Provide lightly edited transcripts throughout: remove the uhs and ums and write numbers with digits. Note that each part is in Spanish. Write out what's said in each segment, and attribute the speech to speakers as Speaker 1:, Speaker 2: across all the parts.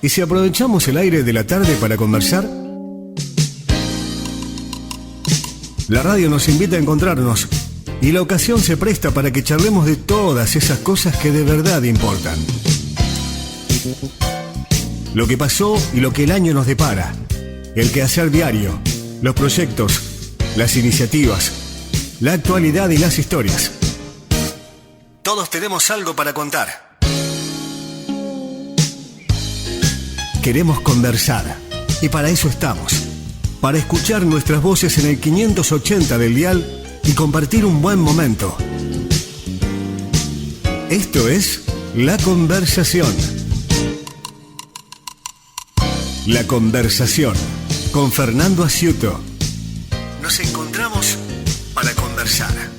Speaker 1: ¿Y si aprovechamos el aire de la tarde para conversar? La radio nos invita a encontrarnos y la ocasión se presta para que charlemos de todas esas cosas que de verdad importan. Lo que pasó y lo que el año nos depara, el quehacer diario, los proyectos, las iniciativas, la actualidad y las historias. Todos tenemos algo para contar. Queremos conversar y para eso estamos. Para escuchar nuestras voces en el 580 del dial y compartir un buen momento. Esto es La Conversación. La Conversación con Fernando Asciuto. Nos encontramos para conversar.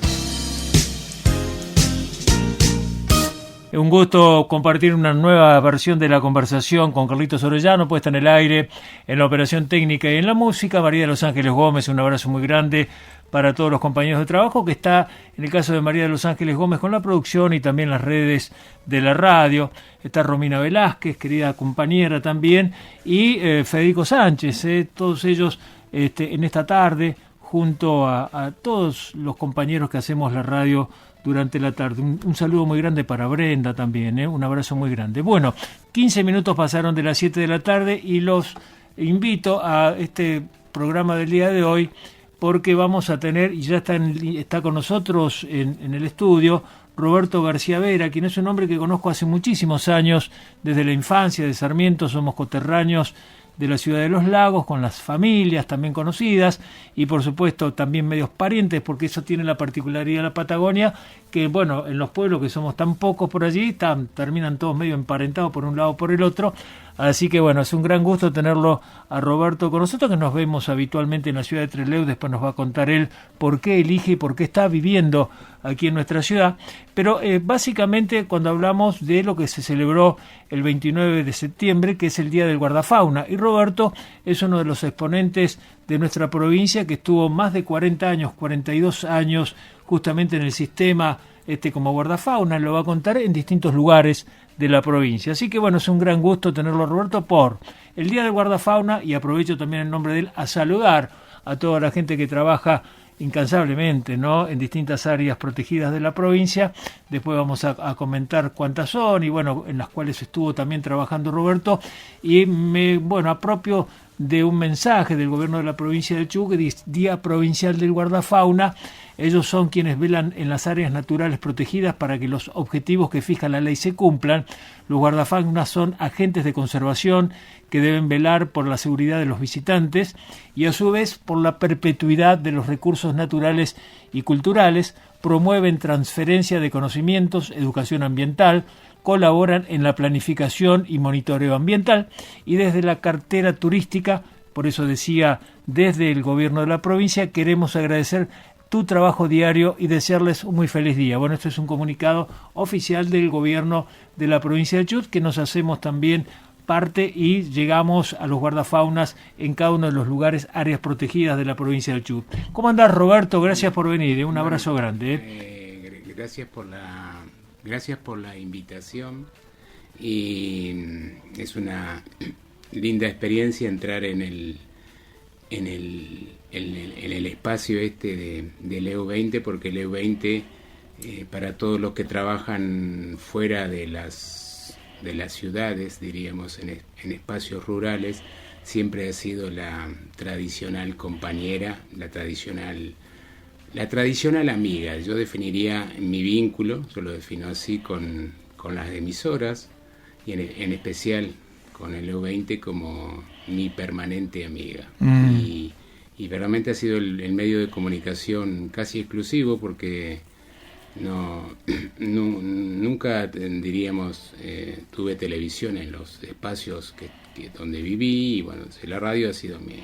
Speaker 2: Un gusto compartir una nueva versión de La Conversación con Carlitos Orellano, puesta en el aire, en la operación técnica y en la música. María de Los Ángeles Gómez, un abrazo muy grande para todos los compañeros de trabajo, que está, en el caso de María de Los Ángeles Gómez, con la producción y también las redes de la radio. Está Romina Velázquez, querida compañera también, y Federico Sánchez, todos ellos en esta tarde, junto a todos los compañeros que hacemos la radio durante la tarde. Un saludo muy grande para Brenda también, un abrazo muy grande. Bueno, 15 minutos pasaron de las 7 de la tarde y los invito a este programa del día de hoy porque vamos a tener, y ya está con nosotros en el estudio, Roberto García Vera, quien es un hombre que conozco hace muchísimos años, desde la infancia de Sarmiento, somos coterráneos de la ciudad de Los Lagos, con las familias también conocidas y por supuesto también medios parientes, porque eso tiene la particularidad de la Patagonia, que bueno, en los pueblos que somos tan pocos por allí, terminan todos medio emparentados por un lado o por el otro. Así que bueno, es un gran gusto tenerlo a Roberto con nosotros, que nos vemos habitualmente en la ciudad de Trelew. Después nos va a contar él por qué elige y por qué está viviendo aquí en nuestra ciudad. Pero básicamente cuando hablamos de lo que se celebró el 29 de septiembre, que es el Día del Guardafauna, y Roberto es uno de los exponentes de nuestra provincia que estuvo más de 40 años, 42 años justamente en el sistema como guardafauna, lo va a contar en distintos lugares de la provincia. Así que bueno, es un gran gusto tenerlo a Roberto por el Día del Guardafauna, y aprovecho también en nombre de él a saludar a toda la gente que trabaja incansablemente, ¿no?, en distintas áreas protegidas de la provincia. Después vamos a comentar cuántas son y bueno, en las cuales estuvo también trabajando Roberto, y me apropio de un mensaje del gobierno de la provincia de Chubut, que dice Día Provincial del Guardafauna. Ellos son quienes velan en las áreas naturales protegidas para que los objetivos que fija la ley se cumplan. Los guardafaunas son agentes de conservación que deben velar por la seguridad de los visitantes y a su vez por la perpetuidad de los recursos naturales y culturales, promueven transferencia de conocimientos, educación ambiental, colaboran en la planificación y monitoreo ambiental, y desde la cartera turística, por eso decía, desde el gobierno de la provincia, queremos agradecer tu trabajo diario y desearles un muy feliz día. Bueno, esto es un comunicado oficial del gobierno de la provincia de Chubut, que nos hacemos también parte y llegamos a los guardafaunas en cada uno de los lugares, áreas protegidas de la provincia de Chubut. ¿Cómo andás, Roberto? Gracias por venir, un abrazo grande.
Speaker 3: Gracias por la invitación, y es una linda experiencia entrar en el espacio de EU20, porque el EU20 para todos los que trabajan fuera de las ciudades, diríamos en espacios rurales, siempre ha sido la tradicional compañera, la tradicional amiga. Yo definiría mi vínculo, yo lo defino así, con las emisoras y en especial con el EU20 como mi permanente amiga. Y realmente ha sido el medio de comunicación casi exclusivo, porque nunca, diríamos, tuve televisión en los espacios donde viví, y bueno, la radio ha sido mi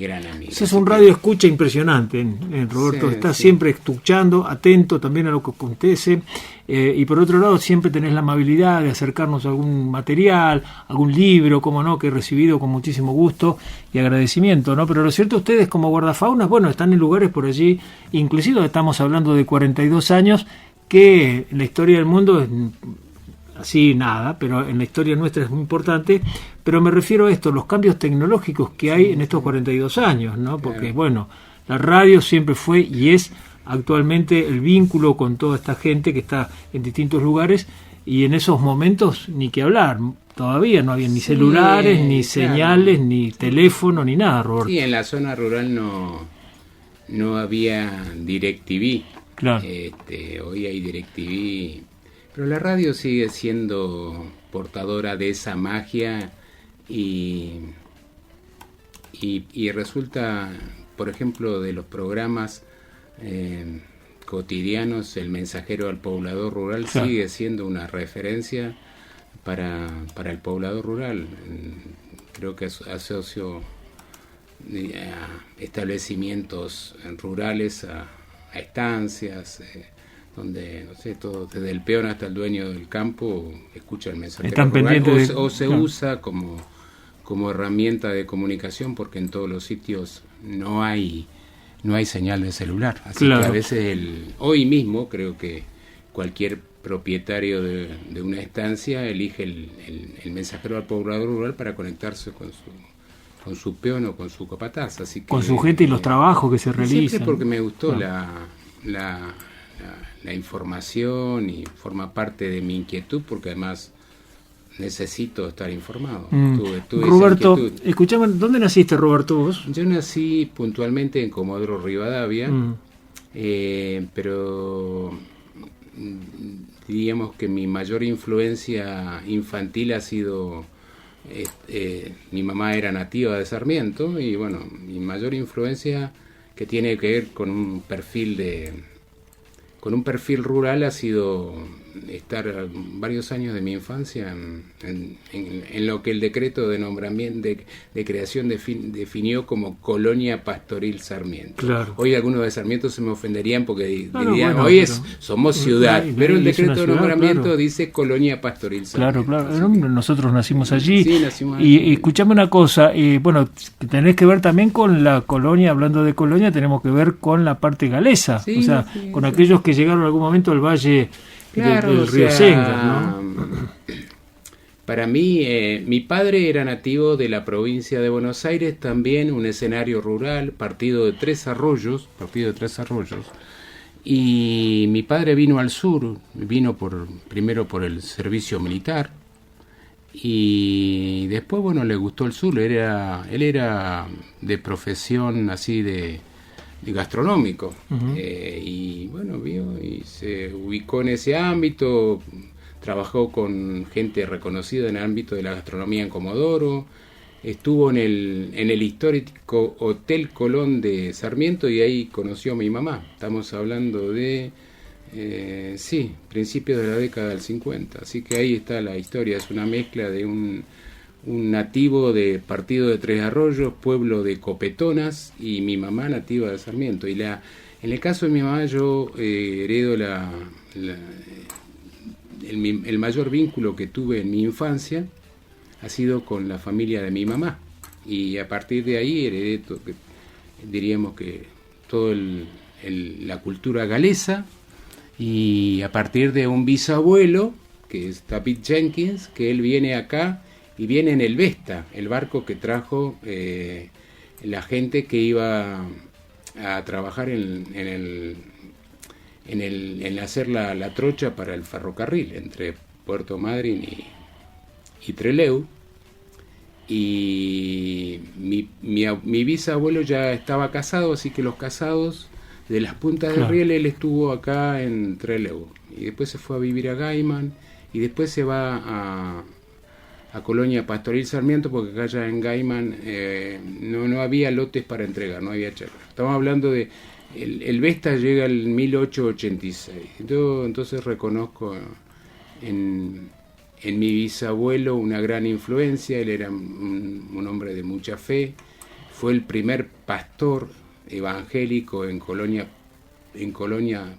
Speaker 3: gran amiga.
Speaker 2: Ese es un radio escucha impresionante, Roberto. Sí, estás siempre escuchando, atento también a lo que acontece, y por otro lado siempre tenés la amabilidad de acercarnos a algún material, algún libro, como no, que he recibido con muchísimo gusto y agradecimiento, ¿no? Pero lo cierto, ustedes como guardafaunas, bueno, están en lugares por allí, inclusive estamos hablando de 42 años, que en la historia del mundo así nada, pero en la historia nuestra es muy importante. Pero me refiero a esto, los cambios tecnológicos que hay en estos 42 años, ¿no? Porque, bueno, la radio siempre fue y es actualmente el vínculo con toda esta gente que está en distintos lugares, y en esos momentos ni que hablar. Todavía no había ni celulares, ni señales, ni teléfono, ni nada, Roberto.
Speaker 3: Sí, en la zona rural no había DirecTV.
Speaker 2: Claro.
Speaker 3: Hoy hay DirecTV, pero la radio sigue siendo portadora de esa magia y resulta, por ejemplo, de los programas cotidianos, El Mensajero al Poblador Rural, claro, sigue siendo una referencia para el poblador rural. Creo que asocio a establecimientos rurales a estancias, donde, no sé, todo, desde el peón hasta el dueño del campo escucha el Mensajero
Speaker 2: Están
Speaker 3: rural,
Speaker 2: pendientes
Speaker 3: o se usa como herramienta de comunicación, porque en todos los sitios no hay señal de celular, así claro, que a veces hoy mismo creo que cualquier propietario de una estancia elige el Mensajero al Poblador Rural para conectarse con su peón o con su capataz, así que,
Speaker 2: con su gente y los trabajos que se realizan.
Speaker 3: Siempre porque me gustó la información, y forma parte de mi inquietud, porque además necesito estar informado. Tuve
Speaker 2: Roberto, escuchame, ¿dónde naciste, Roberto, vos?
Speaker 3: Yo nací puntualmente en Comodoro Rivadavia, pero diríamos que mi mayor influencia infantil ha sido, mi mamá era nativa de Sarmiento, y bueno, mi mayor influencia, que tiene que ver con un perfil rural, ha sido estar varios años de mi infancia en lo que el decreto de nombramiento de creación definió como Colonia Pastoril Sarmiento. Claro. Hoy algunos de Sarmiento se me ofenderían porque dirían, bueno, hoy somos ciudad, pero el decreto de nombramiento, claro, dice Colonia Pastoril Sarmiento.
Speaker 2: Claro. Nosotros nacimos allí.
Speaker 3: Sí, nacimos
Speaker 2: allí. Y escuchame una cosa, bueno, tenés que ver también con la colonia. Hablando de colonia, tenemos que ver con la parte galesa, sí, o sea, sí, con aquellos que llegaron en algún momento al valle, claro, del río Sengas, ¿no?
Speaker 3: Para mí, mi padre era nativo de la provincia de Buenos Aires, también un escenario rural, partido de Tres Arroyos, y mi padre vino al sur, vino primero por el servicio militar, y después, bueno, le gustó el sur. Él era de profesión así de gastronómico, y bueno, vio y se ubicó en ese ámbito, trabajó con gente reconocida en el ámbito de la gastronomía en Comodoro, estuvo en el histórico Hotel Colón de Sarmiento, y ahí conoció a mi mamá. Estamos hablando de principios de la década del 50, así que ahí está la historia. Es una mezcla de un nativo de partido de Tres Arroyos, pueblo de Copetonas, y mi mamá nativa de Sarmiento. Y en el caso de mi mamá, yo heredo el mayor vínculo que tuve en mi infancia ha sido con la familia de mi mamá, y a partir de ahí heredé diríamos que toda la cultura galesa, y a partir de un bisabuelo que es David Jenkins, que él viene acá y viene en el Vesta, el barco que trajo la gente que iba a trabajar en hacer la trocha para el ferrocarril entre Puerto Madryn y Trelew. Y mi bisabuelo ya estaba casado, así que los casados de las puntas del riel, él estuvo acá en Trelew, y después se fue a vivir a Gaiman, y después se va a Colonia Pastoril Sarmiento, porque acá ya en Gaiman no había lotes para entregar, no había chacra. Estamos hablando de el Vesta llega en 1886. Yo entonces reconozco en mi bisabuelo una gran influencia. Él era un hombre de mucha fe, fue el primer pastor evangélico en Colonia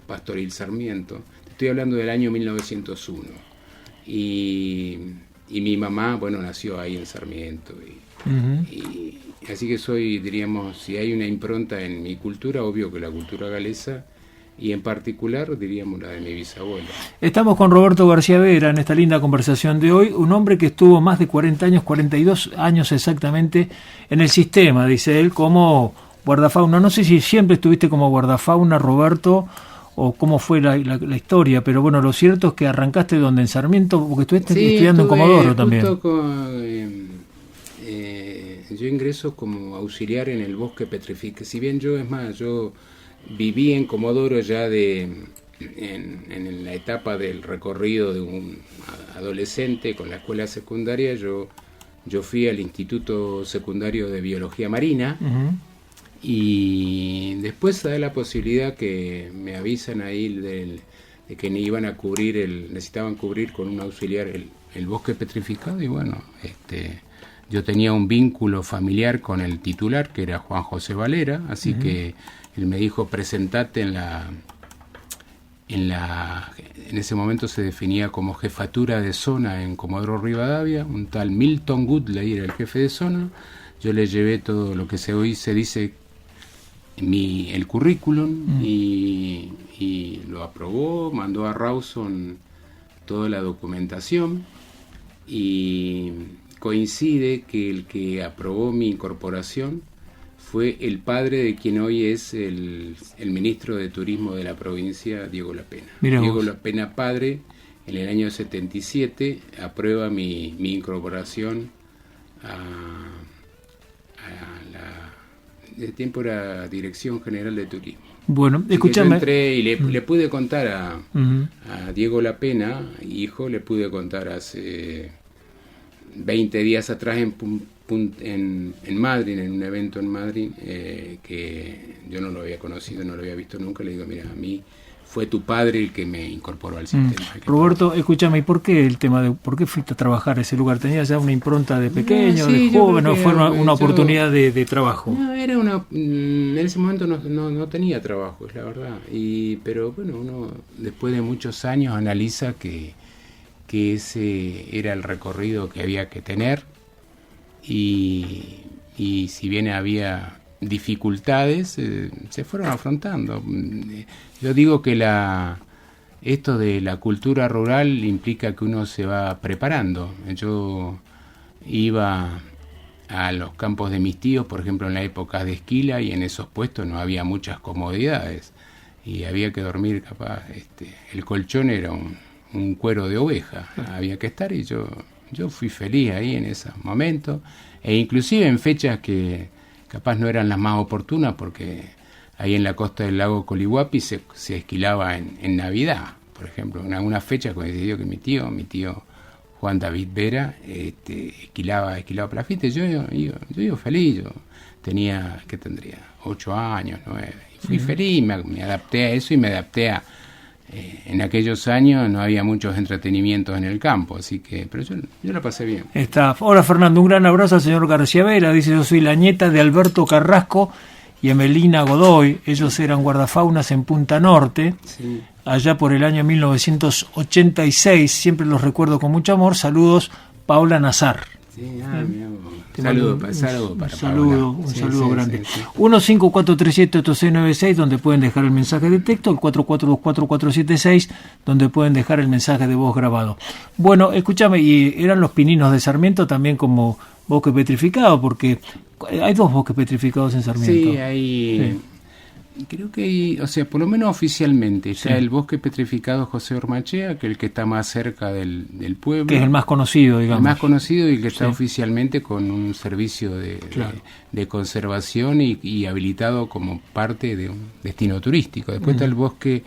Speaker 3: Pastoril Sarmiento. Estoy hablando del año 1901. Y mi mamá, bueno, nació ahí en Sarmiento. Y así que diríamos, si hay una impronta en mi cultura, obvio que la cultura galesa y en particular, diríamos, la de mi bisabuelo.
Speaker 2: Estamos con Roberto García Vera en esta linda conversación de hoy, un hombre que estuvo más de 40 años, 42 años exactamente, en el sistema, dice él, como guardafauna. No sé si siempre estuviste como guardafauna, Roberto, o cómo fue la historia, pero bueno, lo cierto es que arrancaste donde, en Sarmiento, porque estuviste estudiando en Comodoro también.
Speaker 3: Yo ingreso como auxiliar en el bosque petrificado. Si bien yo viví en Comodoro ya en la etapa del recorrido de un adolescente con la escuela secundaria, yo fui al Instituto Secundario de Biología Marina. Uh-huh. Y después se da la posibilidad que me avisan ahí de que necesitaban cubrir con un auxiliar el bosque petrificado, y bueno, yo tenía un vínculo familiar con el titular, que era Juan José Valera, así uh-huh. que él me dijo, presentate en ese momento se definía como jefatura de zona en Comodoro Rivadavia, un tal Milton Goodley era el jefe de zona. Yo le llevé todo lo que hoy se dice el currículum y lo aprobó, mandó a Rawson toda la documentación, y coincide que el que aprobó mi incorporación fue el padre de quien hoy es el ministro de Turismo de la provincia, Diego Lapena. Diego Lapena padre, en el año 77, aprueba mi incorporación de tiempo era Dirección General de Turismo.
Speaker 2: Bueno, escúchame.
Speaker 3: Yo entré y le pude contar a Diego Lapena, hijo, le pude contar hace 20 días atrás en Madrid, en un evento en Madrid, que yo no lo había conocido, no lo había visto nunca. Le digo, mira, a mí fue tu padre el que me incorporó al sistema.
Speaker 2: Roberto, escúchame, ¿y por qué por qué fuiste a trabajar a ese lugar? ¿Tenías ya una impronta de pequeño, de joven, o fue una oportunidad de trabajo?
Speaker 3: No, en ese momento no tenía trabajo, es la verdad. Pero bueno, uno después de muchos años analiza que ese era el recorrido que había que tener, y si bien había dificultades, se fueron afrontando. Yo digo que esto de la cultura rural implica que uno se va preparando. Yo iba a los campos de mis tíos, por ejemplo, en la época de esquila, y en esos puestos no había muchas comodidades y había que dormir, capaz, el colchón era un cuero de oveja, había que estar, y yo fui feliz ahí en esos momentos, e inclusive en fechas que capaz no eran las más oportunas, porque ahí en la costa del lago Colihuapi se esquilaba en Navidad, por ejemplo. En alguna fecha coincidió que mi tío Juan David Vera, esquilaba para la fiesta. Yo iba feliz, yo tenía, ¿qué tendría? 8 años, 9. Y fui feliz, me adapté a eso, y me adapté a... en aquellos años no había muchos entretenimientos en el campo, así que, pero yo la pasé bien.
Speaker 2: Hola Fernando, un gran abrazo al señor García Vera. Dice, yo soy la nieta de Alberto Carrasco y Emelina Godoy. Ellos eran guardafaunas en Punta Norte, sí, allá por el año 1986. Siempre los recuerdo con mucho amor. Saludos, Paula Nazar.
Speaker 3: Sí, mi amor. Un
Speaker 2: saludo grande. 154378696, donde pueden dejar el mensaje de texto, el 44244476, donde pueden dejar el mensaje de voz grabado. Bueno, escúchame, y eran los pininos de Sarmiento también como bosque petrificado, porque hay 2 bosques petrificados en Sarmiento.
Speaker 3: Sí, hay... Creo que hay, por lo menos oficialmente, ya el bosque petrificado José Ormachea, que es el que está más cerca del pueblo.
Speaker 2: Que es el más conocido, digamos.
Speaker 3: El más conocido, y que está oficialmente con un servicio de conservación y habilitado como parte de un destino turístico. Después está el bosque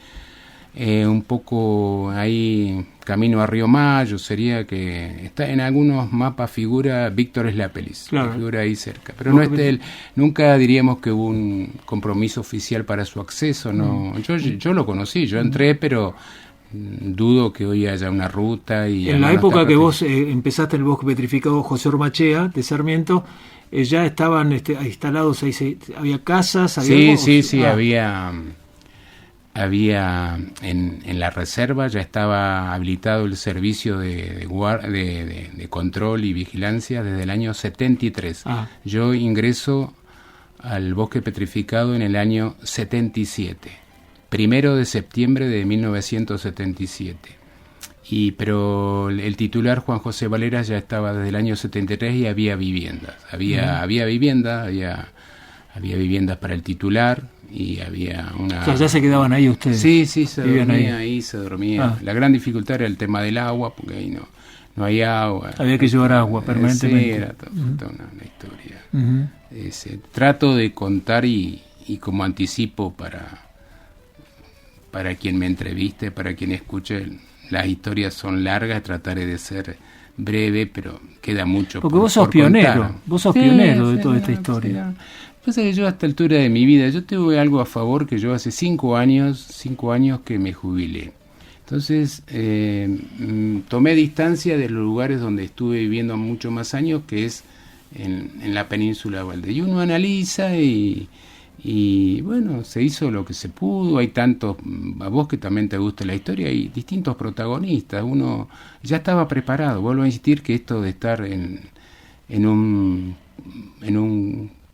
Speaker 3: un poco ahí, camino a Río Mayo, sería que está en algunos mapas, figura Víctor Slapelis, figura ahí cerca, pero no nunca diríamos que hubo un compromiso oficial para su acceso. No, yo lo conocí, yo entré, pero dudo que hoy haya una ruta. Y
Speaker 2: en la época que vos empezaste el bosque petrificado José Ormachea de Sarmiento, ya estaban instalados ahí, había casas,
Speaker 3: había había en la reserva, ya estaba habilitado el servicio de control y vigilancia desde el año 73. Yo ingreso al bosque petrificado en el año 77. 1 de septiembre de 1977. Pero el titular Juan José Valera ya estaba desde el año 73 y había viviendas. Había viviendas para el titular y había una...
Speaker 2: O sea, ¿ya se quedaban ahí ustedes?
Speaker 3: Sí, se dormía ahí, se dormía. La gran dificultad era el tema del agua, porque ahí no hay agua.
Speaker 2: Había que llevar agua permanentemente.
Speaker 3: Sí, era toda una historia. Trato de contar y como anticipo para quien me entreviste, para quien escuche, las historias son largas, trataré de ser breve, pero queda mucho
Speaker 2: porque vos sos pionero, de toda esta historia.
Speaker 3: Pasa que yo a esta altura de mi vida, yo tuve algo a favor, que yo hace 5 años que me jubilé. Entonces tomé distancia de los lugares donde estuve viviendo muchos más años, que es en la península Valdés. Y uno analiza y bueno, se hizo lo que se pudo. Hay tantos, a vos que también te gusta la historia, hay distintos protagonistas. Uno ya estaba preparado. Vuelvo a insistir que esto de estar en un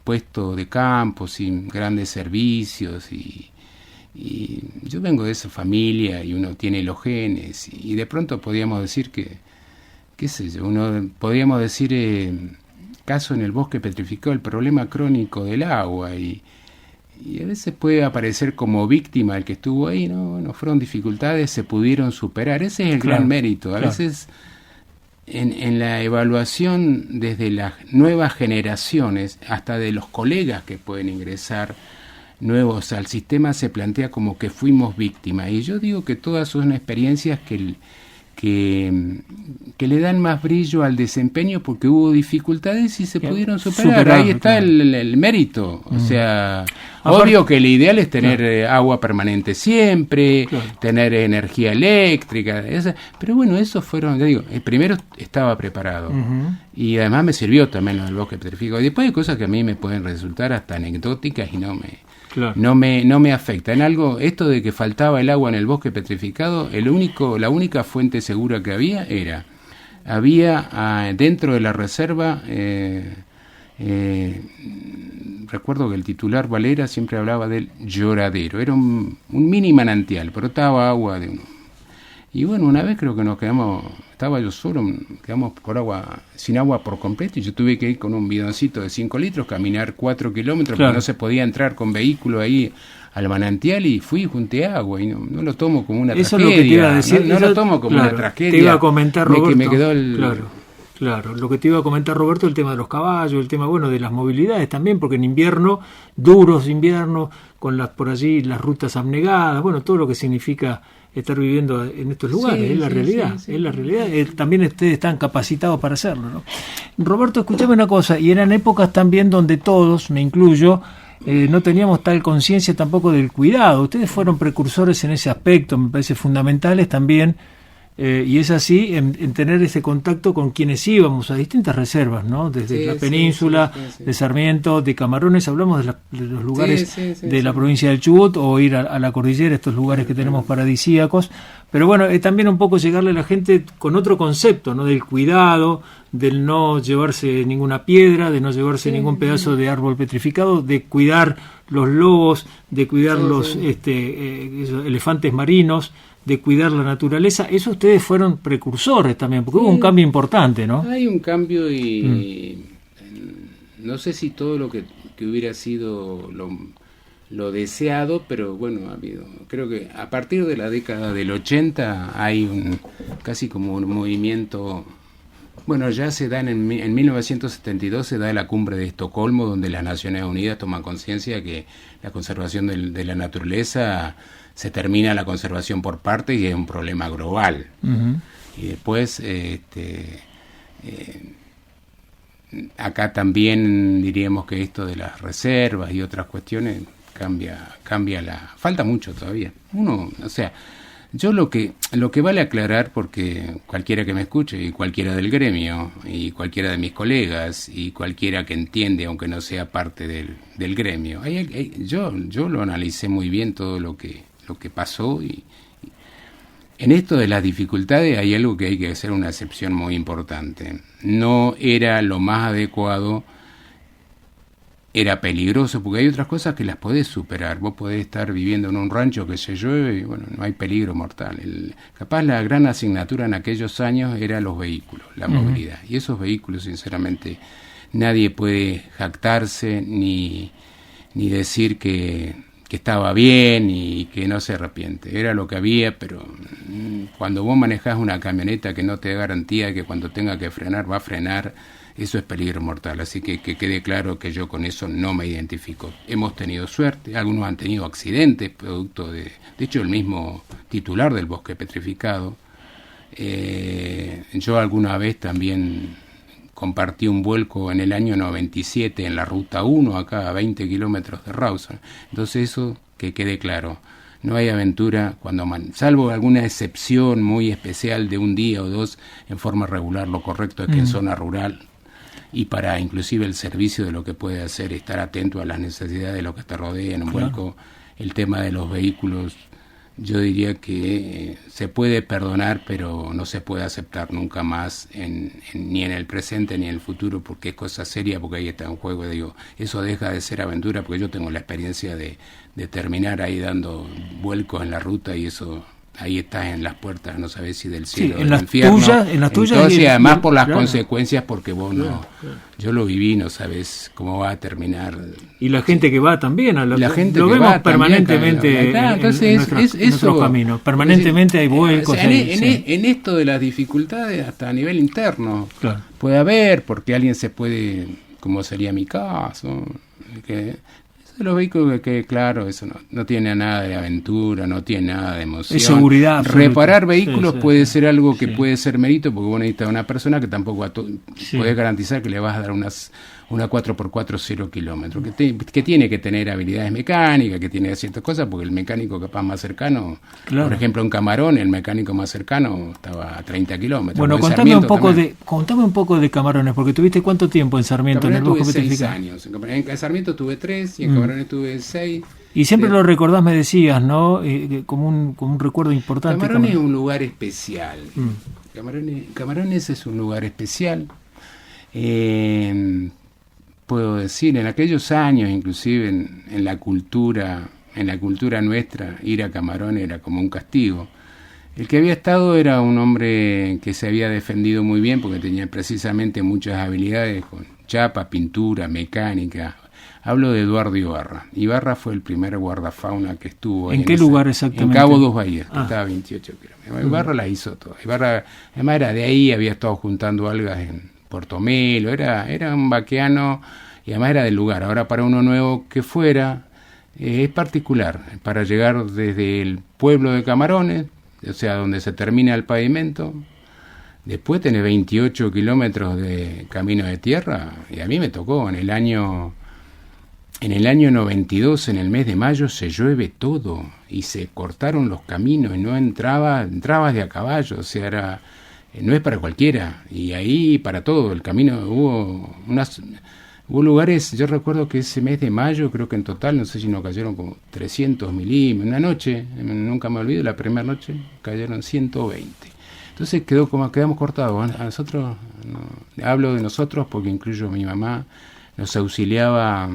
Speaker 3: puesto de campo sin grandes servicios y yo vengo de esa familia y uno tiene los genes y de pronto podíamos decir que, qué sé yo, podríamos decir caso en el bosque petrificado, el problema crónico del agua y a veces puede aparecer como víctima el que estuvo ahí. No fueron dificultades, se pudieron superar. Ese es el gran mérito. A veces en la evaluación desde las nuevas generaciones, hasta de los colegas que pueden ingresar nuevos al sistema, se plantea como que fuimos víctimas. Y yo digo que todas son experiencias que le dan más brillo al desempeño porque hubo dificultades y se pudieron superar. Ahí está el mérito. O sea, obvio que el ideal es tener agua permanente siempre, tener energía eléctrica, pero bueno, esos fueron, ya digo, el primero estaba preparado y además me sirvió también lo del bosque petrificado. Y después hay cosas que a mí me pueden resultar hasta anecdóticas y no me afecta. En algo, esto de que faltaba el agua en el bosque petrificado, la única fuente segura que había dentro de la reserva, recuerdo que el titular Valera siempre hablaba del lloradero, era un mini manantial, brotaba agua de uno. Y bueno, una vez creo que estaba yo solo, quedamos sin agua por completo y yo tuve que ir con un bidoncito de 5 litros, caminar 4 kilómetros porque no se podía entrar con vehículo ahí al manantial y fui y junté agua y no lo tomo como una
Speaker 2: eso
Speaker 3: tragedia.
Speaker 2: Es lo que te iba a decir.
Speaker 3: No lo tomo como una tragedia.
Speaker 2: Te iba a comentar, Roberto.
Speaker 3: Me quedó
Speaker 2: Claro, lo que te iba a comentar, Roberto, el tema de los caballos, el tema, de las movilidades también, porque en invierno, duros inviernos, con por allí las rutas abnegadas, todo lo que significa estar viviendo en estos lugares, es la realidad. También ustedes están capacitados para hacerlo, ¿no? Roberto, escuchame una cosa, y eran épocas también donde todos, me incluyo, no teníamos tal conciencia tampoco del cuidado. Ustedes fueron precursores en ese aspecto, me parece fundamentales también. Y es así en tener ese contacto con quienes íbamos a distintas reservas, ¿no? Desde la península, de Sarmiento, de Camarones, hablamos de los lugares de la provincia del Chubut, o ir a la cordillera, estos lugares que tenemos paradisíacos. Pero también un poco llegarle a la gente con otro concepto, ¿no? Del cuidado, del no llevarse ninguna piedra, de no llevarse ningún pedazo de árbol petrificado, de cuidar los lobos, de cuidar los elefantes marinos, de cuidar la naturaleza. Eso ustedes fueron precursores también, porque hubo un cambio importante, ¿no?
Speaker 3: Hay un cambio y no sé si todo lo que hubiera sido lo deseado, pero ha habido. Creo que a partir de la década del 80 hay casi como un movimiento. Ya se da en 1972 se da la cumbre de Estocolmo, donde las Naciones Unidas toman conciencia que la conservación de la naturaleza, se termina la conservación por partes y es un problema global. Y después acá también diríamos que esto de las reservas y otras cuestiones cambia falta mucho todavía. Yo lo que vale aclarar, porque cualquiera que me escuche y cualquiera del gremio y cualquiera de mis colegas y cualquiera que entiende, aunque no sea parte del gremio, yo lo analicé muy bien todo lo que pasó y en esto de las dificultades hay algo que hay que hacer una excepción muy importante. No era lo más adecuado era peligroso, porque hay otras cosas que las podés superar. Vos podés estar viviendo en un rancho que se llueve y bueno, no hay peligro mortal. Capaz la gran asignatura en aquellos años era los vehículos, la movilidad. Y esos vehículos, sinceramente, nadie puede jactarse ni decir que estaba bien y que no se arrepiente. Era lo que había, pero cuando vos manejás una camioneta que no te da garantía de que cuando tenga que frenar va a frenar, eso es peligro mortal. Así que quede claro que yo con eso no me identifico. Hemos tenido suerte, algunos han tenido accidentes, producto de hecho el mismo titular del Bosque Petrificado. Yo alguna vez también compartí un vuelco en el año 97 en la Ruta 1, acá a 20 kilómetros de Rawson. Entonces eso, que quede claro, no hay aventura cuando salvo alguna excepción muy especial de un día o dos en forma regular. Lo correcto es que en zona rural, y para inclusive el servicio de lo que puede hacer, estar atento a las necesidades de lo que te rodea en un vuelco, el tema de los vehículos, yo diría que se puede perdonar, pero no se puede aceptar nunca más ni en el presente ni en el futuro, porque es cosa seria, porque ahí está en juego. Digo, eso deja de ser aventura, porque yo tengo la experiencia de terminar ahí dando vuelcos en la ruta, y eso ahí estás en las puertas, no sabes si del cielo o del infierno.
Speaker 2: En las tuyas.
Speaker 3: Entonces, y además por las consecuencias, porque vos no. Yo lo viví, no sabes cómo va a terminar.
Speaker 2: Y la gente que va también,
Speaker 3: la gente
Speaker 2: lo
Speaker 3: que
Speaker 2: vemos
Speaker 3: va
Speaker 2: permanentemente
Speaker 3: entonces,
Speaker 2: en nuestros caminos. Permanentemente hay vuelcos.
Speaker 3: O sea, en esto de las dificultades, hasta a nivel interno, puede haber, porque alguien se puede, como sería mi caso, que los vehículos, que claro, eso no tiene nada de aventura, no tiene nada de emoción.
Speaker 2: Es seguridad absoluta.
Speaker 3: Reparar vehículos puede ser algo que puede ser mérito, porque vos necesitas una persona que tampoco podés garantizar que le vas a dar una 4x4 0 kilómetros, que tiene que tener habilidades mecánicas, que tiene ciertas cosas, porque el mecánico capaz más cercano, por ejemplo en Camarón, el mecánico más cercano estaba a 30 kilómetros.
Speaker 2: Bueno, contame un poco de Camarones, porque tuviste ¿cuánto tiempo en Sarmiento? En el Bosque Petrificado.
Speaker 3: 6 años. En Sarmiento tuve 3 y en Camarones tuve 6.
Speaker 2: Y siempre lo recordás, me decías, ¿no? Como un recuerdo importante.
Speaker 3: Camarones es un lugar especial. Camarones es un lugar especial. Puedo decir, en aquellos años, inclusive en la cultura nuestra, ir a Camarones era como un castigo. El que había estado era un hombre que se había defendido muy bien, porque tenía precisamente muchas habilidades con chapa, pintura, mecánica. Hablo de Eduardo Ibarra. Ibarra fue el primer guardafauna que estuvo.
Speaker 2: ¿En qué lugar exactamente?
Speaker 3: En Cabo Dos Bahías, que estaba a 28 kilómetros. Ibarra las hizo todas. Ibarra, además era de ahí, había estado juntando algas en Puerto Melo, era un vaqueano, y además era del lugar. Ahora, para uno nuevo que fuera, es particular, para llegar desde el pueblo de Camarones, o sea, donde se termina el pavimento, después tenés 28 kilómetros de camino de tierra, y a mí me tocó en el año 92, en el mes de mayo, se llueve todo, y se cortaron los caminos, y no entrabas de a caballo, o sea, no es para cualquiera, y ahí para todo el camino hubo lugares. Yo recuerdo que ese mes de mayo, creo que en total, no sé si nos cayeron como 300 milímetros, una noche, nunca me olvido, la primera noche cayeron 120. Entonces quedamos cortados. A nosotros, hablo de nosotros porque incluyo a mi mamá, nos auxiliaba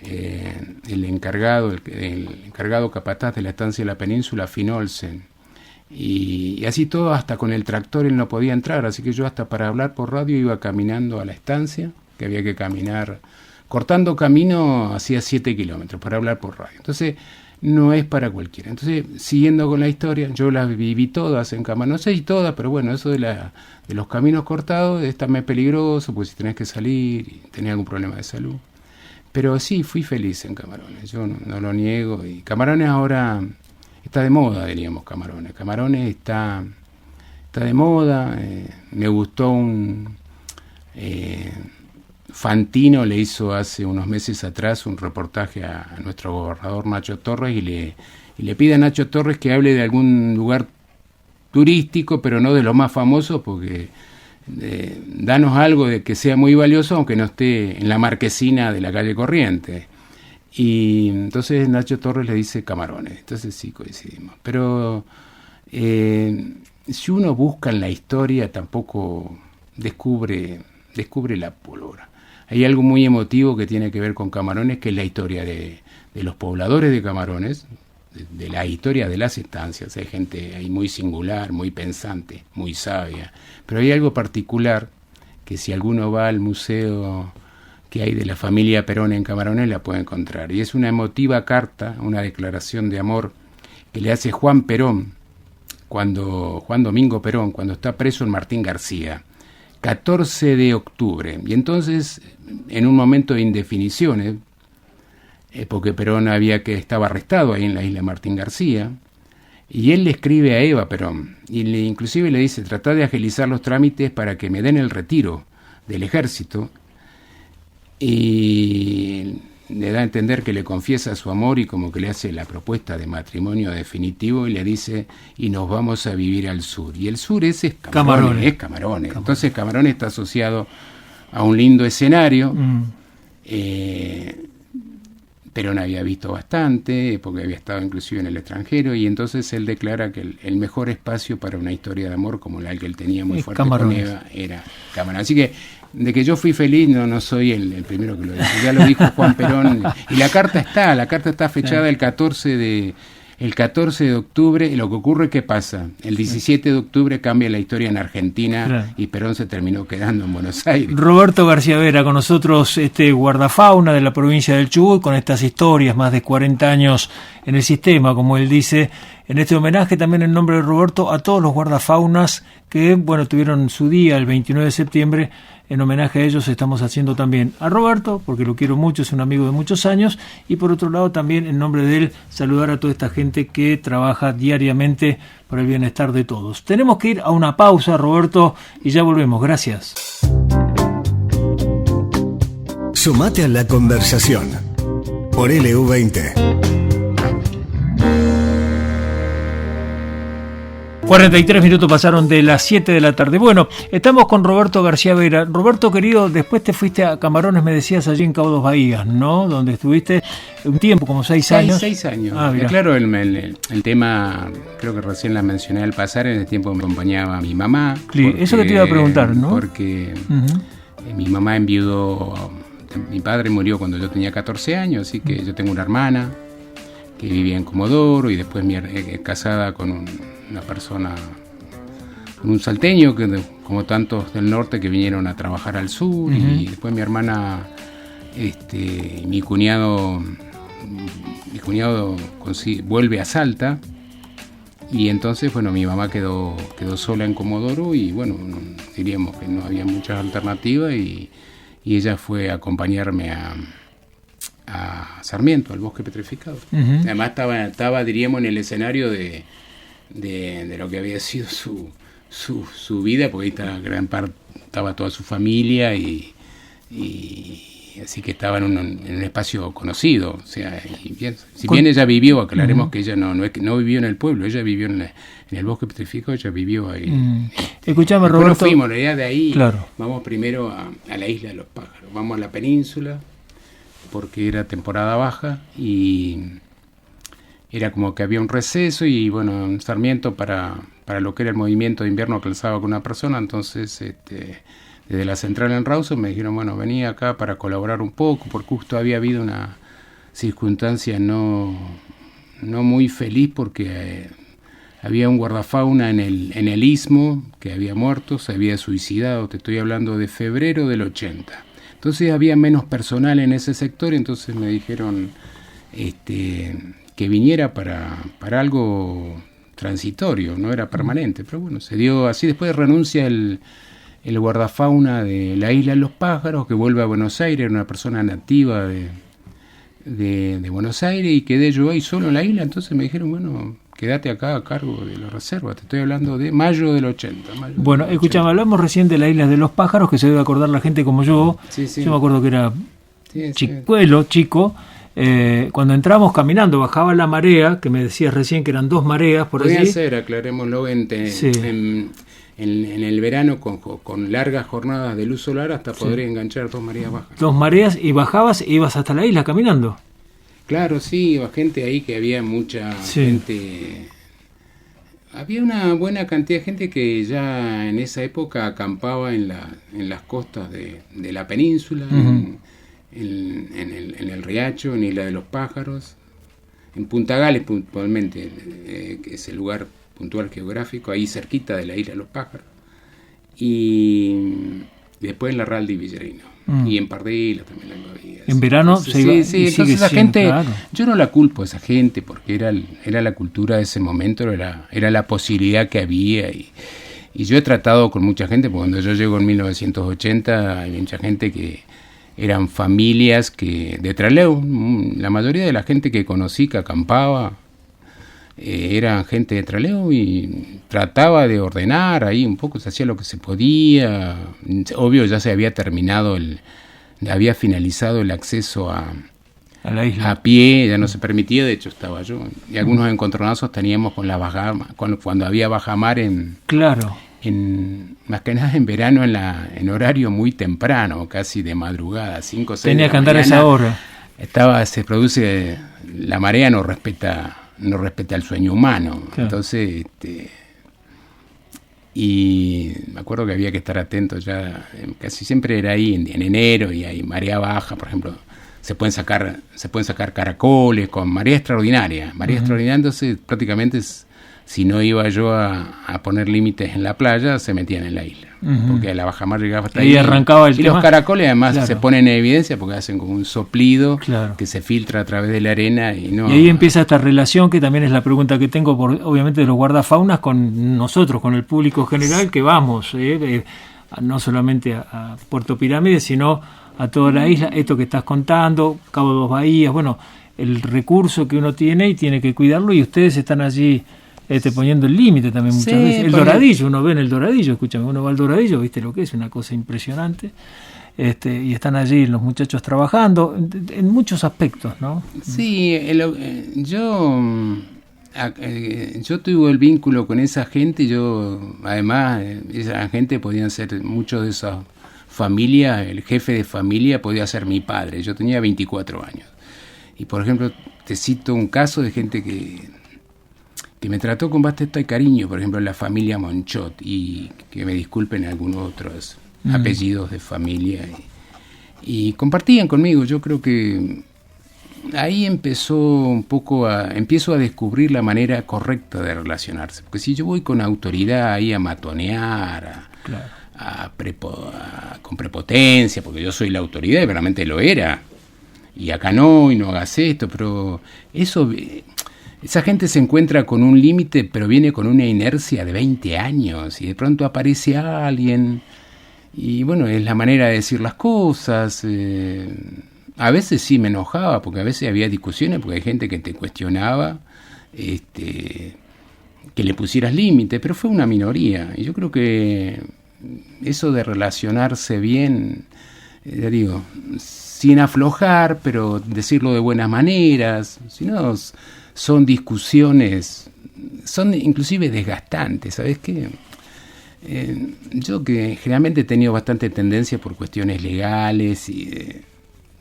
Speaker 3: el encargado capataz de la estancia de la Península, Finolsen. Y así todo, hasta con el tractor él no podía entrar, así que yo hasta para hablar por radio iba caminando a la estancia, que había que caminar, cortando camino, hacía 7 kilómetros para hablar por radio. Entonces no es para cualquiera. Entonces, siguiendo con la historia, yo las viví todas en Camarones, no sé si todas, pero bueno, eso de los caminos cortados es también peligroso, porque si tenés que salir y tenés algún problema de salud. Pero sí, fui feliz en Camarones, yo no lo niego. Y Camarones ahora está de moda, diríamos, Camarones. Camarones está de moda. Me gustó Fantino le hizo hace unos meses atrás un reportaje a nuestro gobernador Nacho Torres y le pide a Nacho Torres que hable de algún lugar turístico, pero no de los más famosos, porque danos algo de que sea muy valioso, aunque no esté en la marquesina de la calle Corrientes. Y entonces Nacho Torres le dice Camarones. Entonces sí coincidimos. Pero si uno busca en la historia, tampoco descubre la pólvora. hay algo muy emotivo que tiene que ver con Camarones, que es la historia de los pobladores de Camarones, de la historia de las estancias. Hay gente ahí muy singular, muy pensante, muy sabia, pero hay algo particular que si alguno va al museo que hay de la familia Perón en Camarones la puede encontrar, y es una emotiva carta, una declaración de amor que le hace Juan Domingo Perón, cuando está preso en Martín García, 14 de octubre, y entonces en un momento de indefiniciones, porque Perón estaba arrestado ahí en la isla Martín García, y él le escribe a Eva Perón, y inclusive le dice: tratá de agilizar los trámites para que me den el retiro del ejército, y le da a entender que le confiesa su amor y como que le hace la propuesta de matrimonio definitivo, y le dice: y nos vamos a vivir al sur. Y el sur es Camarones. Entonces Camarones está asociado a un lindo escenario. Perón había visto bastante, porque había estado inclusive en el extranjero, y entonces él declara que el mejor espacio para una historia de amor como la que él tenía muy fuerte con Eva era Camarones. Así que de que yo fui feliz no soy el primero que lo dice, ya lo dijo Juan Perón, y la carta está fechada el 14 de octubre, y lo que ocurre, ¿qué pasa? El 17 de octubre cambia la historia en Argentina, claro, y Perón se terminó quedando en Buenos Aires.
Speaker 2: Roberto García Vera con nosotros, guardafauna de la provincia del Chubut, con estas historias, más de 40 años en el sistema, como él dice, en este homenaje también en nombre de Roberto a todos los guardafaunas que, tuvieron su día el 29 de septiembre, en homenaje a ellos estamos haciendo también a Roberto, porque lo quiero mucho, es un amigo de muchos años, y por otro lado también en nombre de él saludar a toda esta gente que trabaja diariamente por el bienestar de todos. Tenemos que ir a una pausa, Roberto, y ya volvemos. Gracias.
Speaker 1: Sumate a la conversación por LU20.
Speaker 2: 43 minutos pasaron de las 7 de la tarde. Bueno, estamos con Roberto García Vera. Roberto, querido, después te fuiste a Camarones, me decías, allí en Cabo Dos Bahías, ¿no? Donde estuviste un tiempo, como 6 años.
Speaker 3: 6 años. Claro, el tema, creo que recién la mencioné al pasar, en ese tiempo me acompañaba mi mamá.
Speaker 2: Sí, eso que te iba a preguntar, ¿no?
Speaker 3: Porque mi mamá enviudó, mi padre murió cuando yo tenía 14 años, así que yo tengo una hermana que vivía en Comodoro, y después casada con una persona, un salteño, que como tantos del norte que vinieron a trabajar al sur, y después mi hermana, mi cuñado vuelve a Salta, y entonces mi mamá quedó sola en Comodoro, y diríamos que no había muchas alternativas, y ella fue a acompañarme a Sarmiento, al bosque petrificado. Además estaba, diríamos, en el escenario de lo que había sido su vida, porque ahí estaba toda su familia, y así que estaba en un espacio conocido. O sea, si bien ella vivió, aclaremos que ella no vivió en el pueblo, ella vivió en el bosque petrificado, ella vivió ahí.
Speaker 2: Escuchame, Roberto.
Speaker 3: Nos fuimos, la idea de ahí,
Speaker 2: claro,
Speaker 3: vamos primero a la isla de los pájaros, vamos a la península, porque era temporada baja, y era como que había un receso, y en Sarmiento para lo que era el movimiento de invierno calzaba con una persona, entonces desde la central en Rawson me dijeron, venía acá para colaborar un poco, porque justo había habido una circunstancia no muy feliz, porque había un guardafauna en el istmo que había muerto, se había suicidado, te estoy hablando de febrero del 80. Entonces había menos personal en ese sector, y entonces me dijeron que viniera para algo transitorio, no era permanente, pero se dio así. Después renuncia el guardafauna de la isla de los pájaros, que vuelve a Buenos Aires, era una persona nativa de Buenos Aires, y quedé yo ahí solo en la isla. Entonces me dijeron, quédate acá a cargo de la reserva. Te estoy hablando de mayo del 80.
Speaker 2: Escuchame, hablamos recién de la isla de los pájaros, que se debe acordar la gente como yo.
Speaker 3: Sí.
Speaker 2: Yo me acuerdo que era chico. Cuando entramos caminando, bajaba la marea, que me decías recién que eran 2 mareas por allí.
Speaker 3: Podía ser, aclarémoslo, en el verano con largas jornadas de luz solar, hasta poder enganchar 2 mareas bajas.
Speaker 2: 2 mareas, y bajabas e ibas hasta la isla caminando.
Speaker 3: Claro, sí, iba gente ahí, que había mucha gente había una buena cantidad de gente que ya en esa época acampaba en las costas de la península, en el Riacho, en Isla de los Pájaros, en Punta Gales puntualmente, que es el lugar puntual geográfico, ahí cerquita de la Isla de los Pájaros, y después en la Raldi y Villarino. Y en Pardilas también la había.
Speaker 2: En verano
Speaker 3: entonces,
Speaker 2: se iba.
Speaker 3: Sí, entonces esa gente,
Speaker 2: claro.
Speaker 3: yo no la culpo a esa gente, porque era la cultura de ese momento, era la posibilidad que había. Y yo he tratado con mucha gente, porque cuando yo llego en 1980, hay mucha gente que eran familias de Trelew. La mayoría de la gente que conocí que acampaba eran gente de Trelew, y trataba de ordenar ahí un poco, se hacía lo que se podía. Obvio, ya se había terminado había finalizado el acceso a
Speaker 2: la isla
Speaker 3: a pie, ya no se permitía, de hecho estaba yo, y algunos encontronazos teníamos con la bajama, cuando había bajamar
Speaker 2: claro,
Speaker 3: más que nada en verano, en horario muy temprano, casi de madrugada, 5 o 6
Speaker 2: tenía
Speaker 3: de
Speaker 2: que andar a esa hora.
Speaker 3: Se produce, la marea no respeta el sueño humano. Claro. Entonces, y me acuerdo que había que estar atento ya, casi siempre era ahí en enero, y hay marea baja, por ejemplo, se pueden sacar caracoles con marea extraordinaria. Entonces prácticamente si no iba yo a poner límites en la playa, se metían en la isla, porque la bajamar llegaba hasta ahí.
Speaker 2: Y arrancaba el tema.
Speaker 3: Y los caracoles además, claro, se ponen en evidencia porque hacen como un soplido, claro, que se filtra a través de la arena. Y
Speaker 2: ahí empieza esta relación, que también es la pregunta que tengo, obviamente, de los guardafaunas con nosotros, con el público general, que vamos, no solamente a Puerto Pirámides, sino a toda la isla. Esto que estás contando, Cabo Dos Bahías, bueno, el recurso que uno tiene y tiene que cuidarlo, y ustedes están allí poniendo el límite también muchas veces. El Doradillo, uno ve en el Doradillo, escúchame, uno va al Doradillo, viste lo que es, una cosa impresionante, y están allí los muchachos trabajando en muchos aspectos, ¿no?
Speaker 3: Sí, yo tuve el vínculo con esa gente. Además, esa gente podían ser muchos de esas familias, el jefe de familia podía ser mi padre. Yo tenía 24 años. Y por ejemplo, te cito un caso de gente que me trató con bastante cariño, por ejemplo, la familia Monchot, y que me disculpen algunos otros apellidos de familia, y compartían conmigo. Yo creo que ahí empiezo a descubrir la manera correcta de relacionarse, porque si yo voy con autoridad ahí a matonear, con prepotencia, porque yo soy la autoridad y realmente lo era, y acá no, y no hagas esto, pero esa gente se encuentra con un límite, pero viene con una inercia de 20 años, y de pronto aparece alguien, y bueno, es la manera de decir las cosas. A veces sí me enojaba, porque a veces había discusiones, porque hay gente que te cuestionaba que le pusieras límite, pero fue una minoría. Y yo creo que eso de relacionarse bien, ya digo, sin aflojar, pero decirlo de buenas maneras, si no, son discusiones, son inclusive desgastantes, ¿sabes qué? Yo que generalmente he tenido bastante tendencia por cuestiones legales y de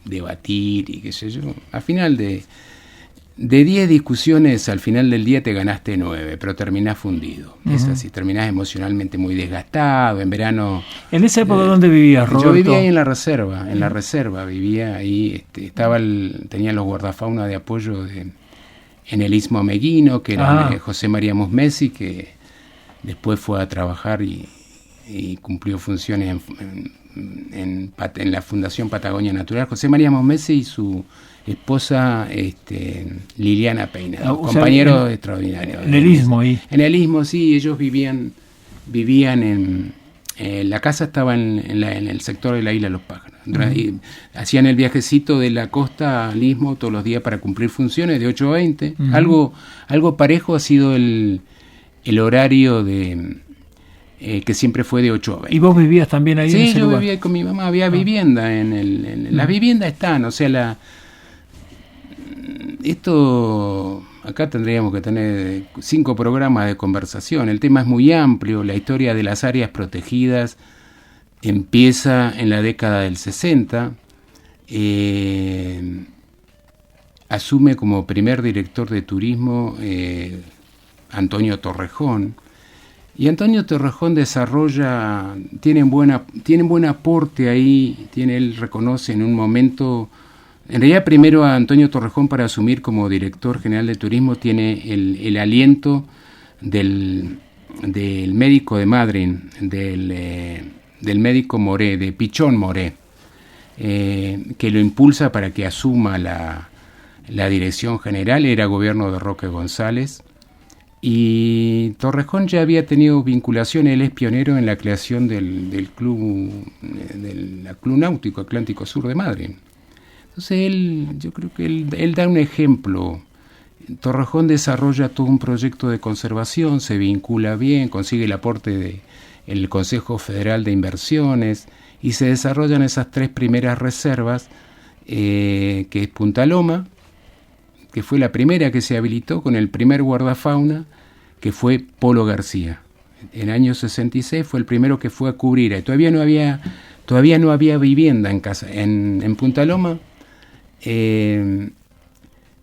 Speaker 3: debatir y qué sé yo, al final de 10 discusiones, al final del día te ganaste 9, pero terminás fundido. Es así, terminás emocionalmente muy desgastado. En verano...
Speaker 2: ¿En esa época dónde vivías, Roberto?
Speaker 3: Yo vivía ahí en la reserva, vivía ahí, tenía los guardafaunas de apoyo en el Istmo Meguino, que era José María Musmesi, que después fue a trabajar y cumplió funciones en la Fundación Patagonia Natural. José María Musmesi y su esposa Liliana Peinado, compañeros extraordinarios.
Speaker 2: En el Istmo ahí.
Speaker 3: En el Istmo, sí, ellos vivían en la casa estaba en el sector de la Isla de los Pájaros. Y hacían el viajecito de la costa al Istmo todos los días para cumplir funciones de 8 a 20. Algo parejo ha sido el horario que siempre fue de 8 a 20.
Speaker 2: ¿Y vos vivías también ahí en ese lugar?
Speaker 3: Sí, yo vivía con mi mamá, había vivienda las viviendas están, o sea, esto acá tendríamos que tener 5 programas de conversación. El tema es muy amplio. La historia de las áreas protegidas empieza en la década del 60. Asume como primer director de turismo Antonio Torrejón. Y Antonio Torrejón tiene buen aporte ahí, él reconoce en un momento, en realidad primero a Antonio Torrejón para asumir como director general de turismo tiene el aliento del médico de Madryn, del médico Moré, de Pichón Moré, que lo impulsa para que asuma la dirección general. Era gobierno de Roque González. Y Torrejón ya había tenido vinculación, él es pionero en la creación del club náutico Atlántico Sur de Madrid. Entonces yo creo que él da un ejemplo. Torrejón desarrolla todo un proyecto de conservación, se vincula bien, consigue el aporte del Consejo Federal de Inversiones y se desarrollan esas 3 primeras reservas, que es Punta Loma, que fue la primera que se habilitó con el primer guardafauna, que fue Polo García. En el año 66 fue el primero que fue a cubrir. Todavía no había vivienda en Punta Loma.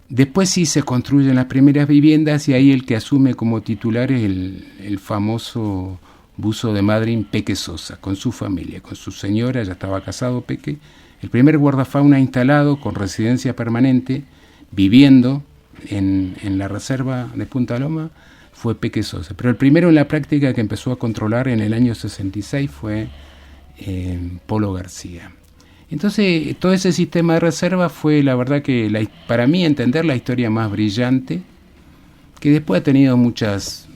Speaker 3: Después sí se construyen las primeras viviendas y ahí el que asume como titular es el famoso buzo de Madryn, Peque Sosa, con su familia, con su señora, ya estaba casado Peque. El primer guardafauna instalado con residencia permanente, viviendo en la reserva de Punta Loma, fue Peque Sosa. Pero el primero en la práctica que empezó a controlar en el año 66 fue Polo García. Entonces, todo ese sistema de reserva fue, la verdad, que para mí entender la historia más brillante, que después ha tenido muchas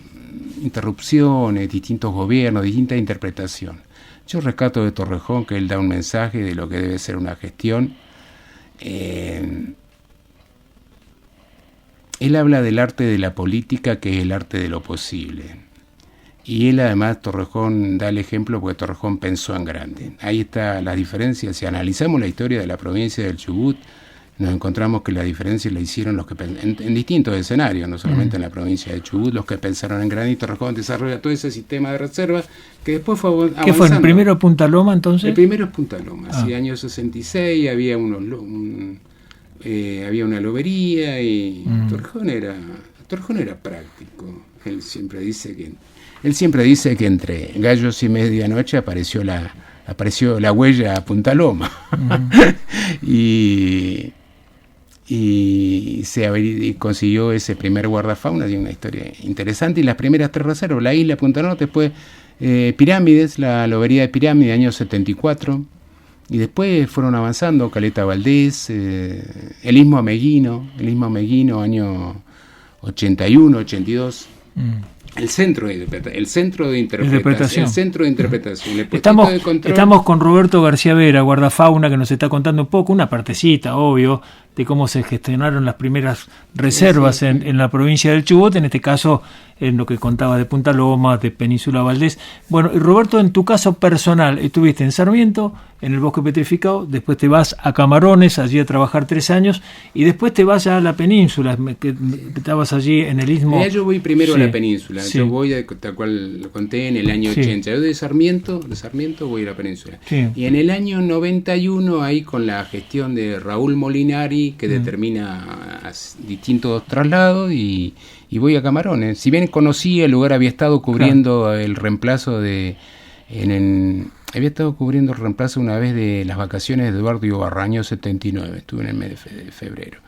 Speaker 3: interrupciones, distintos gobiernos, distintas interpretaciones. Yo rescato de Torrejón que él da un mensaje de lo que debe ser una gestión. Él habla del arte de la política, que es el arte de lo posible. Y él además, Torrejón, da el ejemplo porque Torrejón pensó en grande. Ahí está la diferencia. Si analizamos la historia de la provincia del Chubut, nos encontramos que la diferencia la hicieron los que en distintos escenarios, no solamente en la provincia de Chubut, los que pensaron en grande. Y Torrejón desarrolla todo ese sistema de reservas que después fue avanzando.
Speaker 2: ¿Qué fue? ¿El primero Punta Loma entonces?
Speaker 3: El primero es Punta Loma. Sí, año 66 había había una lobería y Torrejón era práctico. Él siempre dice que entre gallos y medianoche apareció la huella a Punta Loma. y consiguió ese primer guardafauna. Tiene una historia interesante. Y las primeras 3 reservas, la isla, Punta Norte, después Pirámides, la lobería de Pirámides, año 74. Y después fueron avanzando Caleta Valdés, el Istmo Ameguino, año 81, 82. El centro de interpretación.
Speaker 2: Estamos con Roberto García Vera, guardafauna, que nos está contando un poco, una partecita, obvio, de cómo se gestionaron las primeras reservas en la provincia del Chubut, en este caso en lo que contaba de Punta Loma, de Península Valdés. Bueno, y Roberto, en tu caso personal, estuviste en Sarmiento, en el Bosque Petrificado, después te vas a Camarones, allí a trabajar 3 años, y después te vas a la península, que estabas allí en el Istmo.
Speaker 3: Yo voy primero a la península, yo voy, tal cual lo conté, en el año 80. Yo de Sarmiento voy a la península. Sí. Y en el año 91, ahí con la gestión de Raúl Molinari, que determina distintos traslados, y voy a Camarones. Si bien conocí el lugar, había estado cubriendo el reemplazo había estado cubriendo el reemplazo una vez de las vacaciones de Eduardo Ibarra, año 79, estuve en el mes de febrero.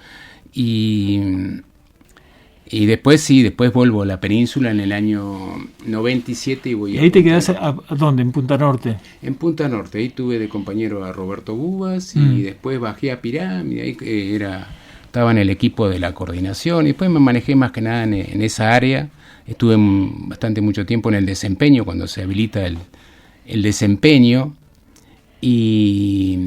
Speaker 3: Y después vuelvo a la península en el año 97 y voy a...
Speaker 2: ¿Y ahí te quedás a dónde? ¿En Punta Norte?
Speaker 3: En Punta Norte, ahí tuve de compañero a Roberto Bubas y después bajé a Pirámide, ahí estaba en el equipo de la coordinación y después me manejé más que nada en esa área. Estuve mucho tiempo en el desempeño, cuando se habilita el desempeño, y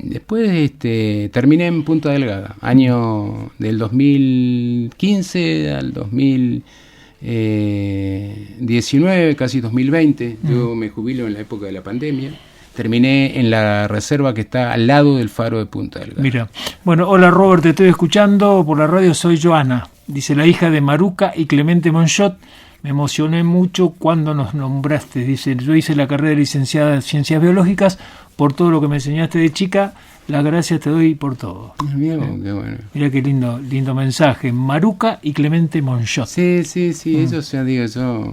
Speaker 3: después terminé en Punta Delgada, año del 2015 al 2019, casi 2020. Yo me jubilo en la época de la pandemia. Terminé en la reserva que está al lado del faro de Punta Delgada.
Speaker 2: Mira, bueno, hola Robert, te estoy escuchando por la radio, soy Joana, dice la hija de Maruca y Clemente Monchot. Me emocioné mucho cuando nos nombraste. Dice, yo hice la carrera de licenciada en Ciencias Biológicas por todo lo que me enseñaste de chica. Las gracias te doy por todo.
Speaker 3: Bien, qué bueno.
Speaker 2: Mira qué lindo mensaje. Maruca y Clemente Monchot.
Speaker 3: Sí, eso ya digo yo.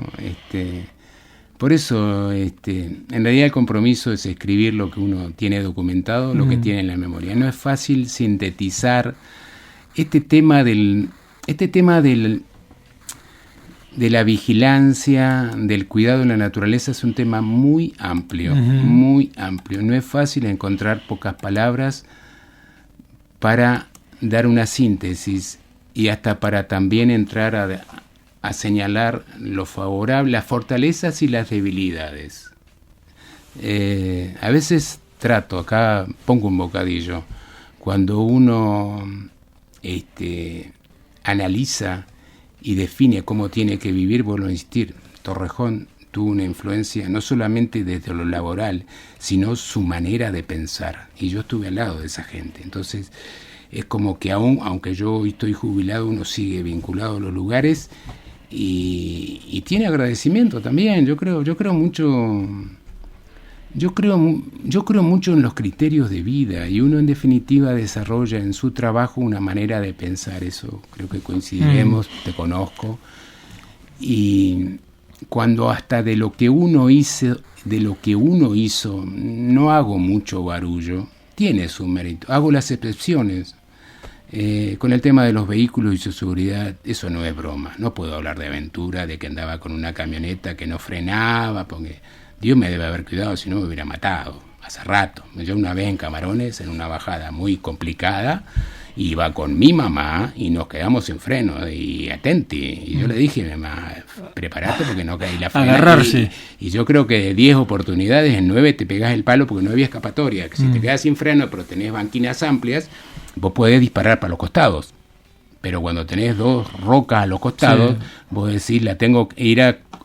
Speaker 3: Por eso, en realidad el compromiso es escribir lo que uno tiene documentado, lo que tiene en la memoria. No es fácil sintetizar este tema de la vigilancia, del cuidado de la naturaleza. Es un tema muy amplio, muy amplio. No es fácil encontrar pocas palabras para dar una síntesis y hasta para también entrar a señalar lo favorable, las fortalezas y las debilidades. A veces acá pongo un bocadillo, cuando uno analiza y define cómo tiene que vivir, vuelvo a insistir, Torrejón tuvo una influencia no solamente desde lo laboral, sino su manera de pensar, y yo estuve al lado de esa gente. Entonces es como que aunque yo hoy estoy jubilado, uno sigue vinculado a los lugares y tiene agradecimiento también. Yo creo mucho en los criterios de vida, y uno en definitiva desarrolla en su trabajo una manera de pensar. Eso creo que coincidiremos, te conozco, y cuando hasta de lo que uno hizo no hago mucho barullo, tiene su mérito, hago las excepciones. Con el tema de los vehículos y su seguridad, eso no es broma. No puedo hablar de aventura, de que andaba con una camioneta que no frenaba, porque Dios me debe haber cuidado, si no me hubiera matado hace rato. Yo una vez en Camarones, en una bajada muy complicada, iba con mi mamá y nos quedamos sin freno, y atenti, y yo le dije, mamá, prepárate porque no caí la frena.
Speaker 2: Agarrarse.
Speaker 3: Y yo creo que de 10 oportunidades, en 9 te pegás el palo, porque no había escapatoria. Que si te quedas sin freno, pero tenés banquinas amplias, vos podés disparar para los costados. Pero cuando tenés 2 rocas a los costados, vos decís,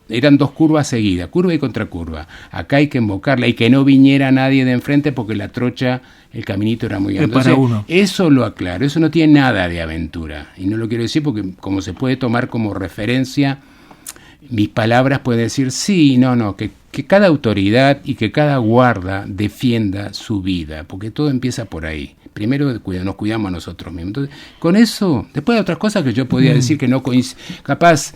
Speaker 3: eran 2 curvas seguidas, curva y contracurva. Acá hay que embocarla y que no viniera nadie de enfrente, porque la trocha, el caminito era muy grande.
Speaker 2: Entonces, para uno.
Speaker 3: Eso lo aclaro, eso no tiene nada de aventura. Y no lo quiero decir porque como se puede tomar como referencia, mis palabras pueden decir sí, no, que cada autoridad y que cada guarda defienda su vida, porque todo empieza por ahí. Primero nos cuidamos a nosotros mismos. Entonces, con eso, después de otras cosas que yo podía decir que no coinciden, capaz,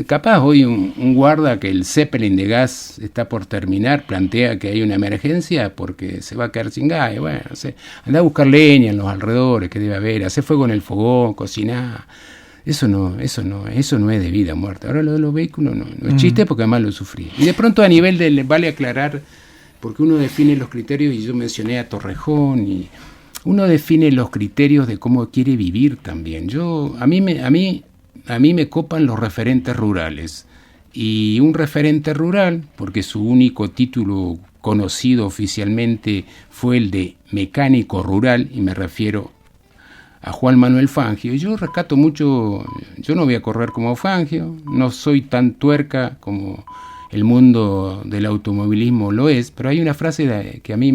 Speaker 3: capaz hoy un guarda que el Zeppelin de gas está por terminar, plantea que hay una emergencia porque se va a quedar sin gas. Bueno, no sé, anda a buscar leña en los alrededores que debe haber, hacer fuego en el fogón, cocinar. Eso no es de vida o muerte. Ahora lo de los vehículos no es chiste, porque además lo sufrí. Y de pronto a nivel vale aclarar, porque uno define los criterios, y yo mencioné a Torrejón, y uno define los criterios de cómo quiere vivir también. A mí me copan los referentes rurales, y un referente rural, porque su único título conocido oficialmente fue el de mecánico rural, y me refiero a Juan Manuel Fangio. Y yo rescato mucho, yo no voy a correr como Fangio, no soy tan tuerca como el mundo del automovilismo lo es, pero hay una frase que a mí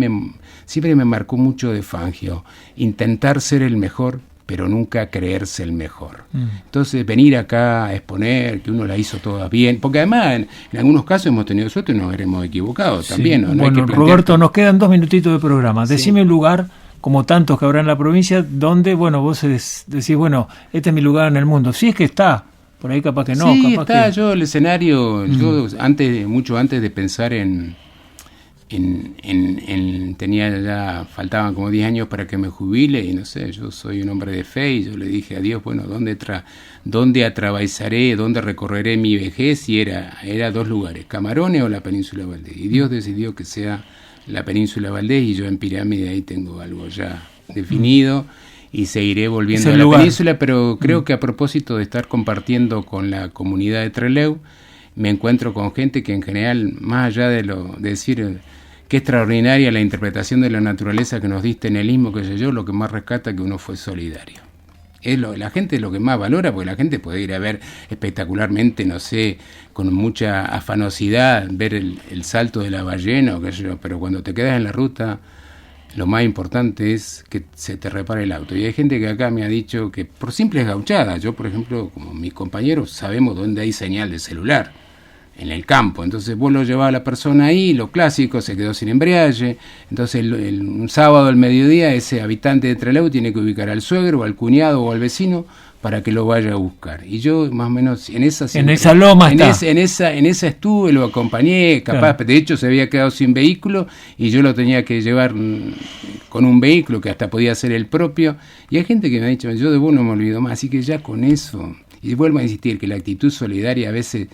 Speaker 3: siempre me marcó mucho de Fangio: intentar ser el mejor, pero nunca creerse el mejor. Entonces, venir acá a exponer que uno la hizo toda bien, porque además en algunos casos hemos tenido suerte y nos habremos equivocado también. ¿No?
Speaker 2: Bueno, hay que Roberto, nos quedan 2 minutitos de programa. Decime un lugar, como tantos que habrá en la provincia, donde, vos decís, este es mi lugar en el mundo. Si es que está. Por ahí capaz que no.
Speaker 3: Sí,
Speaker 2: capaz
Speaker 3: está.
Speaker 2: Que...
Speaker 3: Yo el escenario, yo mucho antes de pensar tenía ya, faltaban como 10 años para que me jubile, y no sé, yo soy un hombre de fe, y yo le dije a Dios, ¿dónde atravesaré, dónde recorreré mi vejez? Y era 2 lugares, Camarones o la Península Valdés. Y Dios decidió que sea la Península Valdés, y yo en Pirámide ahí tengo algo ya definido. Y seguiré volviendo a la península, pero creo que a propósito de estar compartiendo con la comunidad de Trelew, me encuentro con gente que en general, más allá de decir qué extraordinaria la interpretación de la naturaleza que nos diste en el istmo, qué sé yo, lo que más rescata es que uno fue solidario. La gente es lo que más valora, porque la gente puede ir a ver espectacularmente, no sé, con mucha afanosidad, ver el salto de la ballena o qué sé yo, pero cuando te quedas en la ruta, lo más importante es que se te repare el auto. Y hay gente que acá me ha dicho que por simples gauchadas, yo por ejemplo, como mis compañeros, sabemos dónde hay señal de celular, en el campo. Entonces vos lo llevás a la persona ahí, lo clásico, se quedó sin embriague. Entonces un sábado al mediodía ese habitante de Trelew tiene que ubicar al suegro, al cuñado o al vecino para que lo vaya a buscar. Y yo más o menos en esa
Speaker 2: loma
Speaker 3: en esa estuve, lo acompañé, capaz, claro. De hecho se había quedado sin vehículo y yo lo tenía que llevar con un vehículo que hasta podía ser el propio. Y hay gente que me ha dicho, yo de vos no me olvido más, así que ya con eso, y vuelvo a insistir que la actitud solidaria a veces,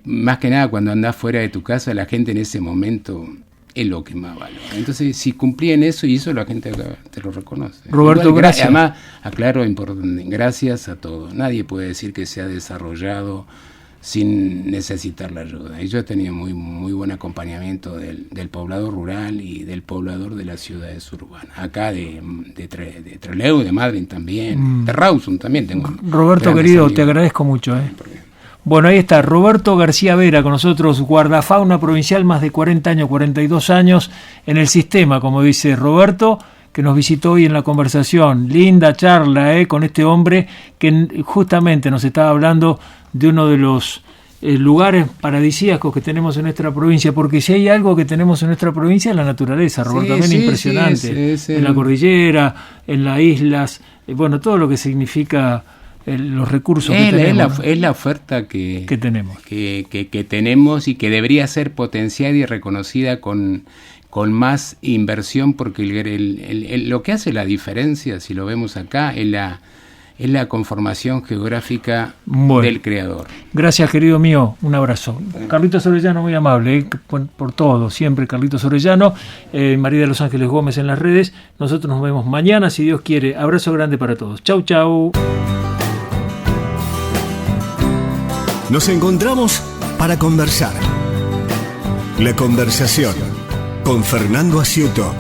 Speaker 3: más que nada cuando andás fuera de tu casa, la gente en ese momento es lo que más valora. Entonces, si cumplían eso y eso, la gente acá te lo reconoce.
Speaker 2: Roberto, igual, gracias.
Speaker 3: Además, aclaro, gracias a todos. Nadie puede decir que se ha desarrollado sin necesitar la ayuda. Y yo he tenido muy, muy buen acompañamiento del poblador rural y del poblador de las ciudades urbanas. Acá de Trelew, de Madryn también, de Rawson también tengo.
Speaker 2: Roberto, querido, amigos. Te agradezco mucho. Bueno, ahí está Roberto García Vera con nosotros, guardafauna provincial, más de 40 años, 42 años en el sistema, como dice Roberto, que nos visitó hoy en la conversación. Linda charla con este hombre que justamente nos estaba hablando de uno de los lugares paradisíacos que tenemos en nuestra provincia, porque si hay algo que tenemos en nuestra provincia es la naturaleza, Roberto, también impresionante, en la cordillera, en las islas, bueno, todo lo que significa los recursos que tenemos.
Speaker 3: Es la oferta que
Speaker 2: tenemos.
Speaker 3: Que tenemos y que debería ser potenciada y reconocida con más inversión, porque lo que hace la diferencia, si lo vemos acá, es la conformación geográfica del creador.
Speaker 2: Gracias, querido mío, un abrazo. Carlitos Orellano, muy amable, por todo, siempre Carlitos Orellano, María de los Ángeles Gómez en las redes. Nosotros nos vemos mañana, si Dios quiere. Abrazo grande para todos. Chau, chau.
Speaker 1: Nos encontramos para conversar. La conversación con Fernando Asiuto.